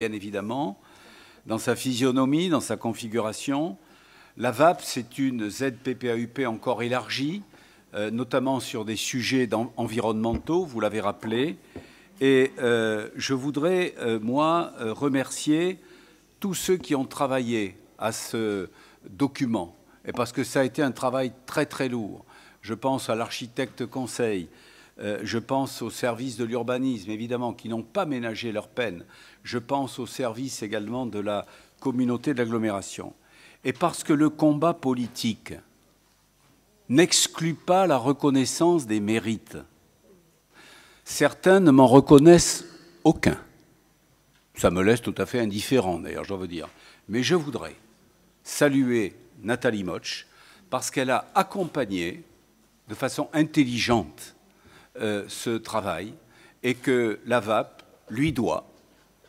bien évidemment, dans sa physionomie, dans sa configuration. La VAP, c'est une ZPPAUP encore élargie, notamment sur des sujets environnementaux, vous l'avez rappelé. Et je voudrais, moi, remercier tous ceux qui ont travaillé à ce document, et parce que ça a été un travail très très lourd. Je pense à l'architecte conseil, je pense aux services de l'urbanisme, évidemment, qui n'ont pas ménagé leur peine. Je pense aux services également de la communauté de l'agglomération. Et parce que le combat politique n'exclut pas la reconnaissance des mérites, certains ne m'en reconnaissent aucun. Ça me laisse tout à fait indifférent, d'ailleurs, je veux dire. Mais je voudrais saluer Nathalie Motsch parce qu'elle a accompagné de façon intelligente ce travail et que la VAP lui doit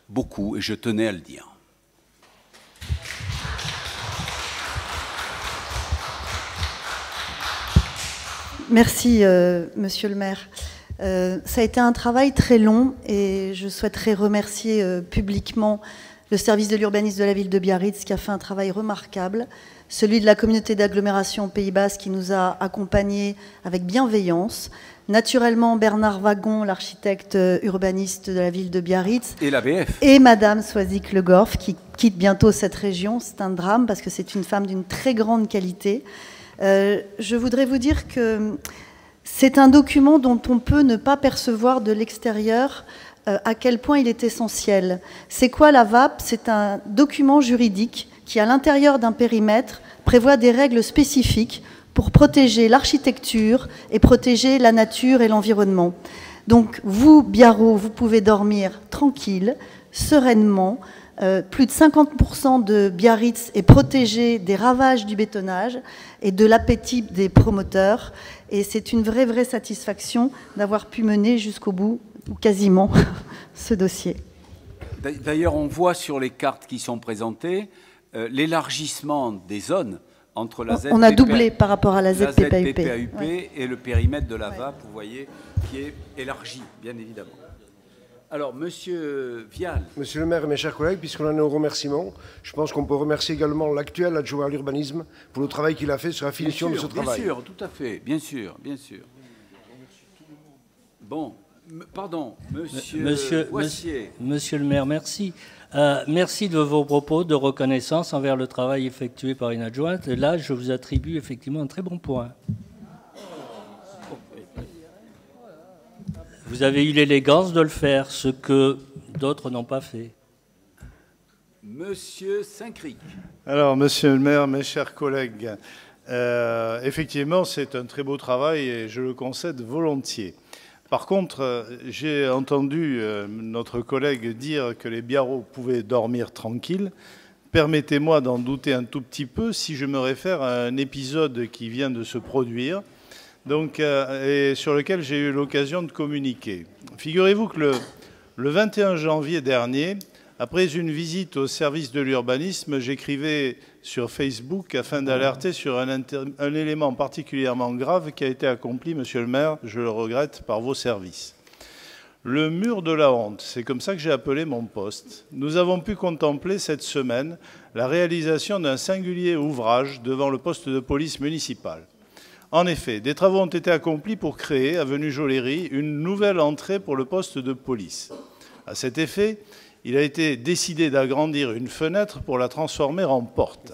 beaucoup, et je tenais à le dire. Merci, Monsieur le maire. Ça a été un travail très long et je souhaiterais remercier publiquement le service de l'urbanisme de la ville de Biarritz qui a fait un travail remarquable, celui de la communauté d'agglomération Pays Basque qui nous a accompagnés avec bienveillance, naturellement Bernard Wagon, l'architecte urbaniste de la ville de Biarritz, et l'ABF, et Madame Soisic-Le Gorff qui quitte bientôt cette région. C'est un drame parce que c'est une femme d'une très grande qualité. Je voudrais vous dire que c'est un document dont on peut ne pas percevoir de l'extérieur à quel point il est essentiel. C'est quoi la VAP? C'est un document juridique qui, à l'intérieur d'un périmètre, prévoit des règles spécifiques pour protéger l'architecture et protéger la nature et l'environnement. Donc vous, Biarrot, vous pouvez dormir tranquille, sereinement. Plus de 50% de Biarritz est protégé des ravages du bétonnage et de l'appétit des promoteurs. Et c'est une vraie satisfaction d'avoir pu mener jusqu'au bout, ou quasiment, ce dossier. D'ailleurs, on voit sur les cartes qui sont présentées l'élargissement des zones entre la ZPPAUP, on a doublé par rapport à la ZPPAUP ouais, et le périmètre de la VAP, vous voyez, qui est élargi, bien évidemment. Alors, Monsieur Vial. Monsieur le maire, mes chers collègues, puisqu'on en est au remerciement, je pense qu'on peut remercier également l'actuel adjoint à l'urbanisme pour le travail qu'il a fait sur la finition de ce travail. Bien sûr, tout à fait, bien sûr, bien sûr. Bon, pardon, Monsieur Boissier. Monsieur le maire, merci. Merci de vos propos de reconnaissance envers le travail effectué par une adjointe. Là, je vous attribue effectivement un très bon point. Vous avez eu l'élégance de le faire, ce que d'autres n'ont pas fait. Monsieur Saint-Cric. Alors, monsieur le maire, mes chers collègues, effectivement, c'est un très beau travail et je le concède volontiers. Par contre, j'ai entendu notre collègue dire que les Biarrots pouvaient dormir tranquilles. Permettez-moi d'en douter un tout petit peu si je me réfère à un épisode qui vient de se produire. Donc, et sur lequel j'ai eu l'occasion de communiquer. Figurez-vous que le 21 janvier dernier, après une visite au service de l'urbanisme, j'écrivais sur Facebook afin d'alerter sur un élément particulièrement grave qui a été accompli, monsieur le maire, je le regrette, par vos services. Le mur de la honte, c'est comme ça que j'ai appelé mon poste. Nous avons pu contempler cette semaine la réalisation d'un singulier ouvrage devant le poste de police municipal. En effet, des travaux ont été accomplis pour créer, avenue Joléry, une nouvelle entrée pour le poste de police. À cet effet, il a été décidé d'agrandir une fenêtre pour la transformer en porte.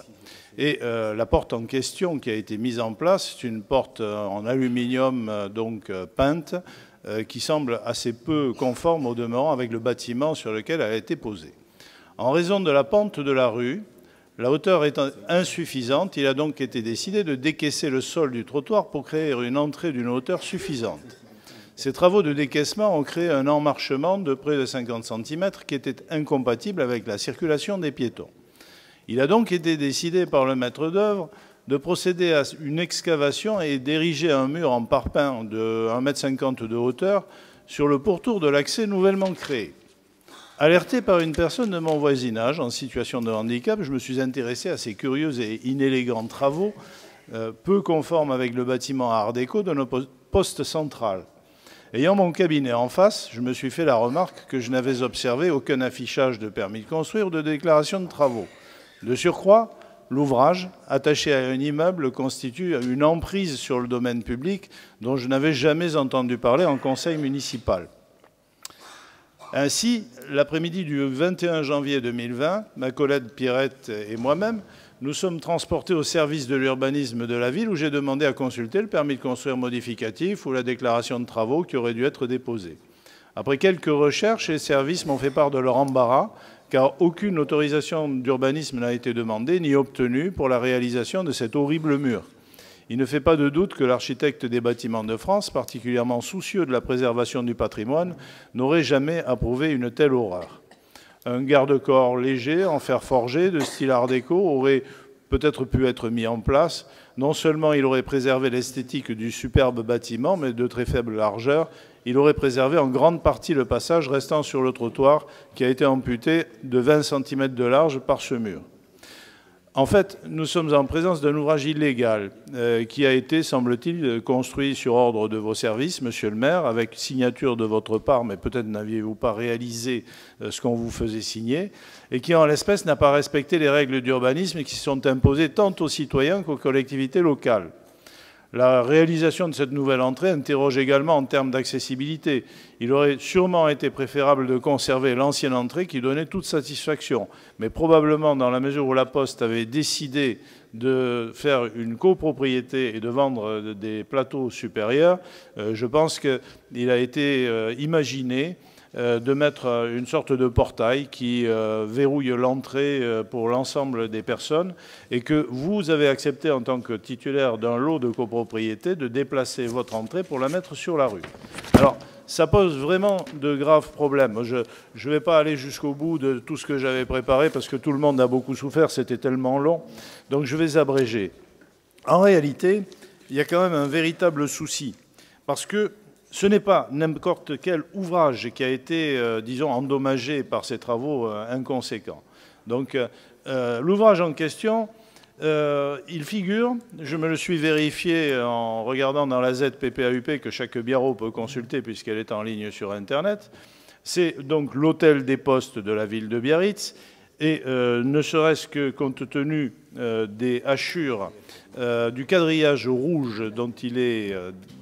Et la porte en question qui a été mise en place, c'est une porte en aluminium donc peinte, qui semble assez peu conforme au demeurant avec le bâtiment sur lequel elle a été posée. En raison de la pente de la rue, la hauteur étant insuffisante, il a donc été décidé de décaisser le sol du trottoir pour créer une entrée d'une hauteur suffisante. Ces travaux de décaissement ont créé un emmarchement de près de 50 cm qui était incompatible avec la circulation des piétons. Il a donc été décidé par le maître d'œuvre de procéder à une excavation et d'ériger un mur en parpaing de 1,50 m de hauteur sur le pourtour de l'accès nouvellement créé. Alerté par une personne de mon voisinage en situation de handicap, je me suis intéressé à ces curieux et inélégants travaux, peu conformes avec le bâtiment art déco de notre poste central. Ayant mon cabinet en face, je me suis fait la remarque que je n'avais observé aucun affichage de permis de construire ou de déclaration de travaux. De surcroît, l'ouvrage, attaché à un immeuble, constitue une emprise sur le domaine public dont je n'avais jamais entendu parler en conseil municipal. Ainsi, l'après-midi du 21 janvier 2020, ma collègue Pierrette et moi-même, nous sommes transportés au service de l'urbanisme de la ville où j'ai demandé à consulter le permis de construire modificatif ou la déclaration de travaux qui aurait dû être déposée. Après quelques recherches, les services m'ont fait part de leur embarras, car aucune autorisation d'urbanisme n'a été demandée ni obtenue pour la réalisation de cet horrible mur. Il ne fait pas de doute que l'architecte des Bâtiments de France, particulièrement soucieux de la préservation du patrimoine, n'aurait jamais approuvé une telle horreur. Un garde-corps léger, en fer forgé, de style art déco, aurait peut-être pu être mis en place. Non seulement il aurait préservé l'esthétique du superbe bâtiment, mais de très faible largeur, il aurait préservé en grande partie le passage restant sur le trottoir, qui a été amputé de 20 cm de large par ce mur. En fait, nous sommes en présence d'un ouvrage illégal qui a été, semble-t-il, construit sur ordre de vos services, monsieur le maire, avec signature de votre part, mais peut-être n'aviez-vous pas réalisé ce qu'on vous faisait signer, et qui, en l'espèce, n'a pas respecté les règles d'urbanisme qui sont imposées tant aux citoyens qu'aux collectivités locales. La réalisation de cette nouvelle entrée interroge également en termes d'accessibilité. Il aurait sûrement été préférable de conserver l'ancienne entrée qui donnait toute satisfaction. Mais probablement, dans la mesure où la Poste avait décidé de faire une copropriété et de vendre des plateaux supérieurs, je pense qu'il a été imaginé de mettre une sorte de portail qui verrouille l'entrée pour l'ensemble des personnes et que vous avez accepté en tant que titulaire d'un lot de copropriété de déplacer votre entrée pour la mettre sur la rue. Alors, ça pose vraiment de graves problèmes. Je ne vais pas aller jusqu'au bout de tout ce que j'avais préparé parce que tout le monde a beaucoup souffert, c'était tellement long. Donc je vais abréger. En réalité, il y a quand même un véritable souci parce que ce n'est pas n'importe quel ouvrage qui a été, disons, endommagé par ces travaux inconséquents. Donc, l'ouvrage en question, il figure, je me le suis vérifié en regardant dans la ZPPAUP que chaque biarro peut consulter puisqu'elle est en ligne sur Internet, c'est donc l'hôtel des postes de la ville de Biarritz, et ne serait-ce que compte tenu des hachures, du quadrillage rouge dont il est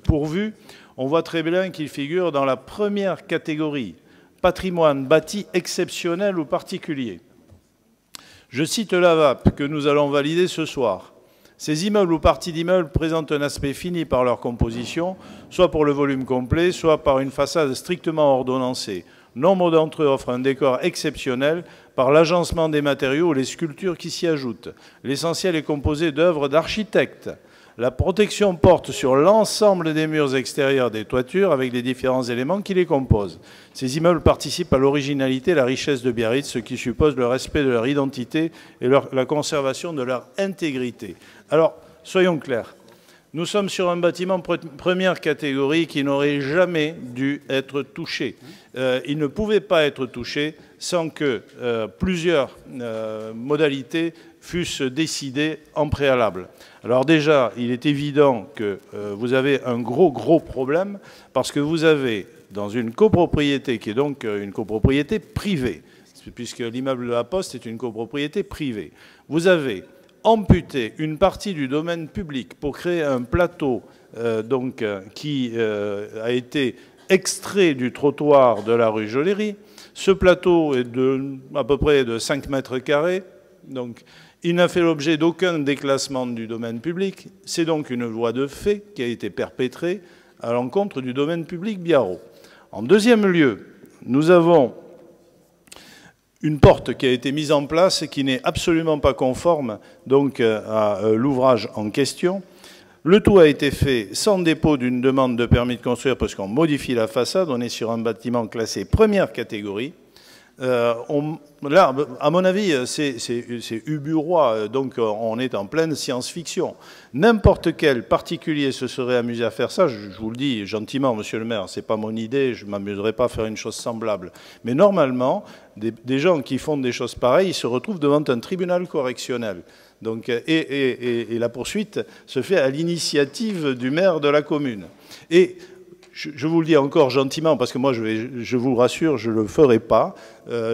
pourvu, on voit très bien qu'il figure dans la première catégorie, patrimoine bâti exceptionnel ou particulier. Je cite la VAP que nous allons valider ce soir. Ces immeubles ou parties d'immeubles présentent un aspect fini par leur composition, soit pour le volume complet, soit par une façade strictement ordonnancée. Nombre d'entre eux offrent un décor exceptionnel par l'agencement des matériaux ou les sculptures qui s'y ajoutent. L'essentiel est composé d'œuvres d'architectes. La protection porte sur l'ensemble des murs extérieurs des toitures avec les différents éléments qui les composent. Ces immeubles participent à l'originalité et la richesse de Biarritz, ce qui suppose le respect de leur identité et la conservation de leur intégrité. Alors, soyons clairs. Nous sommes sur un bâtiment première catégorie qui n'aurait jamais dû être touché. Il ne pouvait pas être touché sans que plusieurs modalités fussent décidées en préalable. Alors déjà, il est évident que vous avez un gros problème parce que vous avez dans une copropriété qui est donc une copropriété privée, puisque l'immeuble de la Poste est une copropriété privée, vous avez amputé une partie du domaine public pour créer un plateau qui a été extrait du trottoir de la rue Joléry. Ce plateau est à peu près de 5 mètres carrés, donc il n'a fait l'objet d'aucun déclassement du domaine public. C'est donc une loi de fait qui a été perpétrée à l'encontre du domaine public biarro. En deuxième lieu, nous avons une porte qui a été mise en place et qui n'est absolument pas conforme donc à l'ouvrage en question. Le tout a été fait sans dépôt d'une demande de permis de construire parce qu'on modifie la façade. On est sur un bâtiment classé première catégorie. Là, à mon avis, c'est uburois, donc on est en pleine science-fiction. N'importe quel particulier se serait amusé à faire ça, je vous le dis gentiment, monsieur le maire, c'est pas mon idée, je ne m'amuserai pas à faire une chose semblable. Mais normalement, des gens qui font des choses pareilles, ils se retrouvent devant un tribunal correctionnel. Donc, et la poursuite se fait à l'initiative du maire de la commune. Et je vous le dis encore gentiment, parce que moi, je vous rassure, je ne le ferai pas.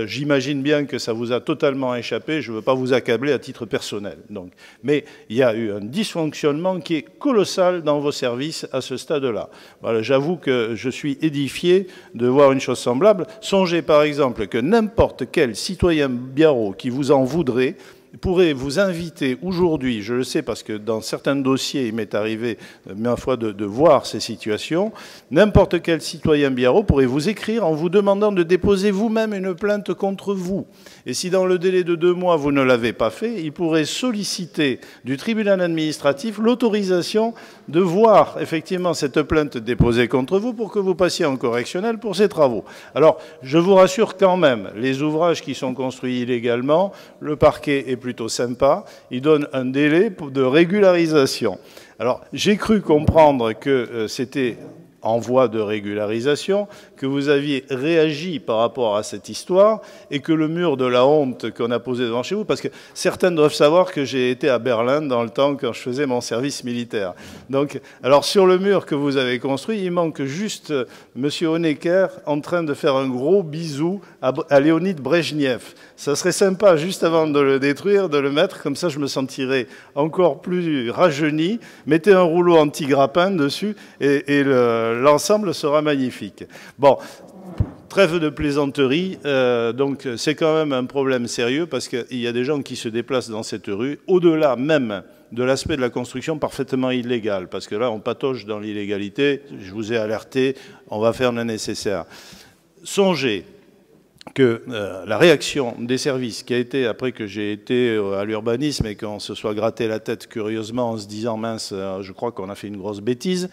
J'imagine bien que ça vous a totalement échappé. Je ne veux pas vous accabler à titre personnel. Donc. Mais il y a eu un dysfonctionnement qui est colossal dans vos services à ce stade-là. Voilà, j'avoue que je suis édifié de voir une chose semblable. Songez par exemple que n'importe quel citoyen biarrot qui vous en voudrait pourrait vous inviter aujourd'hui, je le sais parce que dans certains dossiers, il m'est arrivé, ma foi, de voir ces situations, n'importe quel citoyen biarrot pourrait vous écrire en vous demandant de déposer vous-même une plainte contre vous. Et si dans le délai de 2 mois, vous ne l'avez pas fait, il pourrait solliciter du tribunal administratif l'autorisation de voir effectivement cette plainte déposée contre vous pour que vous passiez en correctionnel pour ces travaux. Alors, je vous rassure quand même, les ouvrages qui sont construits illégalement, le parquet est plutôt sympa, il donne un délai de régularisation. Alors, j'ai cru comprendre que c'était en voie de régularisation, que vous aviez réagi par rapport à cette histoire et que le mur de la honte qu'on a posé devant chez vous, parce que certains doivent savoir que j'ai été à Berlin dans le temps quand je faisais mon service militaire. Donc, alors sur le mur que vous avez construit, il manque juste M. Honecker en train de faire un gros bisou à Léonid Brejnev. Ça serait sympa, juste avant de le détruire, de le mettre, comme ça je me sentirais encore plus rajeuni. Mettez un rouleau anti-grappin dessus et l'ensemble sera magnifique. Bon, trêve de plaisanterie, donc c'est quand même un problème sérieux parce qu'il y a des gens qui se déplacent dans cette rue, au-delà même de l'aspect de la construction parfaitement illégale, parce que là on patauge dans l'illégalité, je vous ai alerté, on va faire le nécessaire. Songez que la réaction des services qui a été, après que j'ai été à l'urbanisme et qu'on se soit gratté la tête curieusement en se disant « mince, je crois qu'on a fait une grosse bêtise »,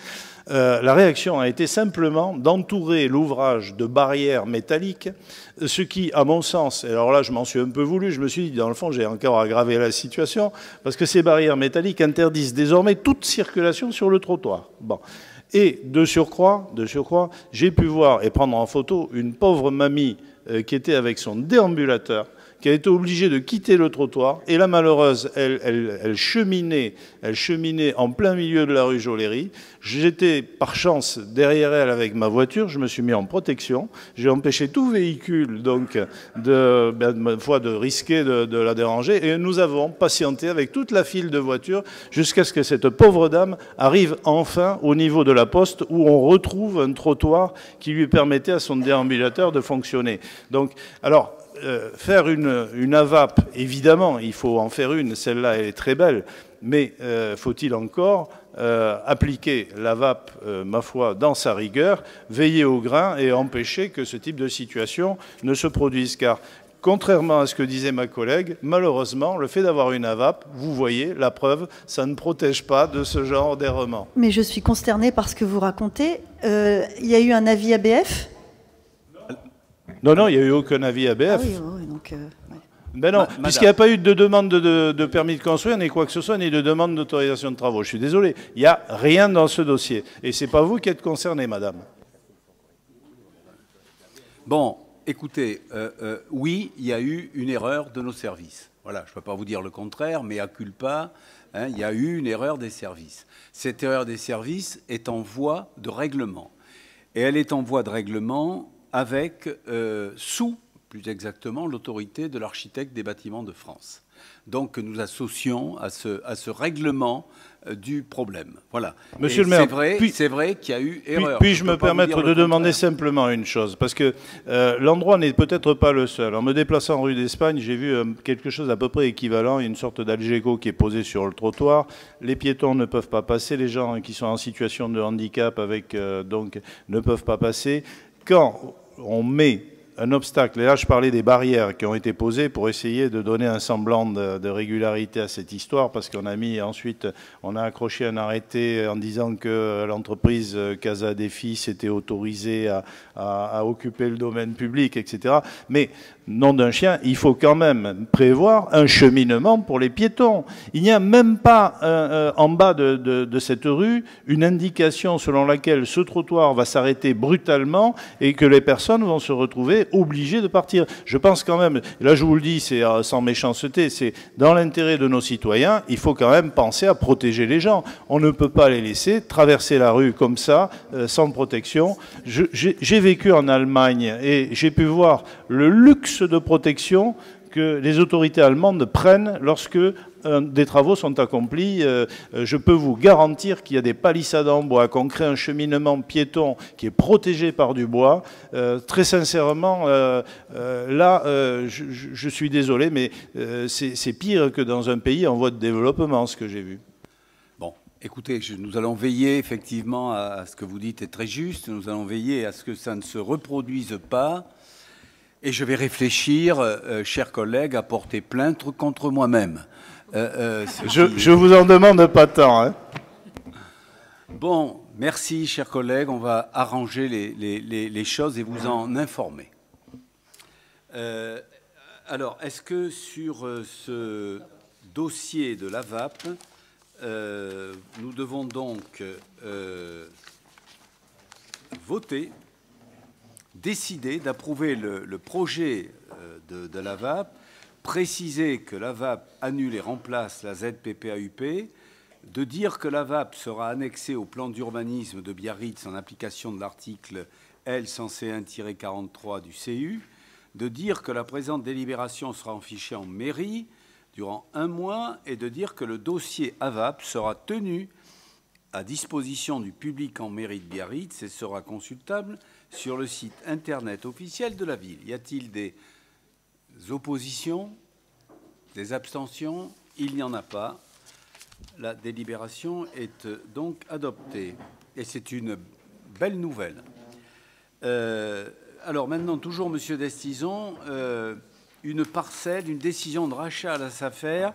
la réaction a été simplement d'entourer l'ouvrage de barrières métalliques, ce qui, à mon sens, et alors là je m'en suis un peu voulu, je me suis dit dans le fond j'ai encore aggravé la situation, parce que ces barrières métalliques interdisent désormais toute circulation sur le trottoir. Bon. Et de surcroît, j'ai pu voir et prendre en photo une pauvre mamie qui était avec son déambulateur, qui a été obligée de quitter le trottoir. Et la malheureuse, elle cheminait en plein milieu de la rue Joléry. J'étais par chance derrière elle avec ma voiture. Je me suis mis en protection. J'ai empêché tout véhicule donc de risquer de la déranger. Et nous avons patienté avec toute la file de voitures jusqu'à ce que cette pauvre dame arrive enfin au niveau de la poste où on retrouve un trottoir qui lui permettait à son déambulateur de fonctionner. Donc, alors, faire une AVAP, évidemment, il faut en faire une, celle-là elle est très belle, mais faut-il encore appliquer l'AVAP, ma foi, dans sa rigueur, veiller au grain et empêcher que ce type de situation ne se produise, car contrairement à ce que disait ma collègue, malheureusement, le fait d'avoir une AVAP, vous voyez, la preuve, ça ne protège pas de ce genre d'errement. Mais je suis consternée par ce que vous racontez. Il y a eu un avis ABF ? Non, il n'y a eu aucun avis ABF. Ah oui, donc... ouais. Ben non, puisqu'il n'y a pas eu de demande de permis de construire, ni quoi que ce soit, ni de demande d'autorisation de travaux. Je suis désolé, il n'y a rien dans ce dossier. Et ce n'est pas vous qui êtes concernée, madame. Bon, écoutez, oui, il y a eu une erreur de nos services. Voilà, je ne peux pas vous dire le contraire, mais à culpa, hein, il y a eu une erreur des services. Cette erreur des services est en voie de règlement. Et elle est en voie de règlement avec, sous, plus exactement, l'autorité de l'architecte des bâtiments de France. Donc, que nous associons à ce règlement du problème. Voilà. Monsieur le maire, c'est vrai qu'il y a eu erreur. Puis-je me permettre de demander simplement une chose, parce que l'endroit n'est peut-être pas le seul. En me déplaçant en rue d'Espagne, j'ai vu quelque chose à peu près équivalent, une sorte d'Algeco qui est posé sur le trottoir. Les piétons ne peuvent pas passer, les gens qui sont en situation de handicap donc ne peuvent pas passer. Quand on met un obstacle, et là je parlais des barrières qui ont été posées pour essayer de donner un semblant de régularité à cette histoire, parce qu'on a mis ensuite, on a accroché un arrêté en disant que l'entreprise Casa des Fils était autorisée à occuper le domaine public, etc. Mais nom d'un chien, il faut quand même prévoir un cheminement pour les piétons. Il n'y a même pas en bas de cette rue une indication selon laquelle ce trottoir va s'arrêter brutalement et que les personnes vont se retrouver obligées de partir. Je pense quand même, là je vous le dis, c'est sans méchanceté, c'est dans l'intérêt de nos citoyens, il faut quand même penser à protéger les gens. On ne peut pas les laisser traverser la rue comme ça, sans protection. J'ai vécu en Allemagne et j'ai pu voir le luxe de protection que les autorités allemandes prennent lorsque des travaux sont accomplis. Je peux vous garantir qu'il y a des palissades en bois, qu'on crée un cheminement piéton qui est protégé par du bois. Très sincèrement, là, je suis désolé, mais c'est pire que dans un pays en voie de développement, ce que j'ai vu. Bon, écoutez, nous allons veiller effectivement à ce que vous dites est très juste. Nous allons veiller à ce que ça ne se reproduise pas. Et je vais réfléchir, chers collègues, à porter plainte contre moi-même. Je vous en demande pas tant. Hein. Bon, merci, chers collègues. On va arranger les choses et vous en informer. Alors, est-ce que sur ce dossier de la VAP, nous devons donc voter, décider d'approuver le projet de la VAP, préciser que la VAP annule et remplace la ZPPAUP, de dire que la VAP sera annexée au plan d'urbanisme de Biarritz en application de l'article L101-43 du CU, de dire que la présente délibération sera affichée en mairie durant 1 mois et de dire que le dossier AVAP sera tenu à disposition du public en mairie de Biarritz et sera consultable sur le site internet officiel de la ville. Y a-t-il des oppositions, des abstentions? Il n'y en a pas. La délibération est donc adoptée. Et c'est une belle nouvelle. Alors maintenant, toujours Monsieur Destizon, une parcelle, une décision de rachat à la SAFER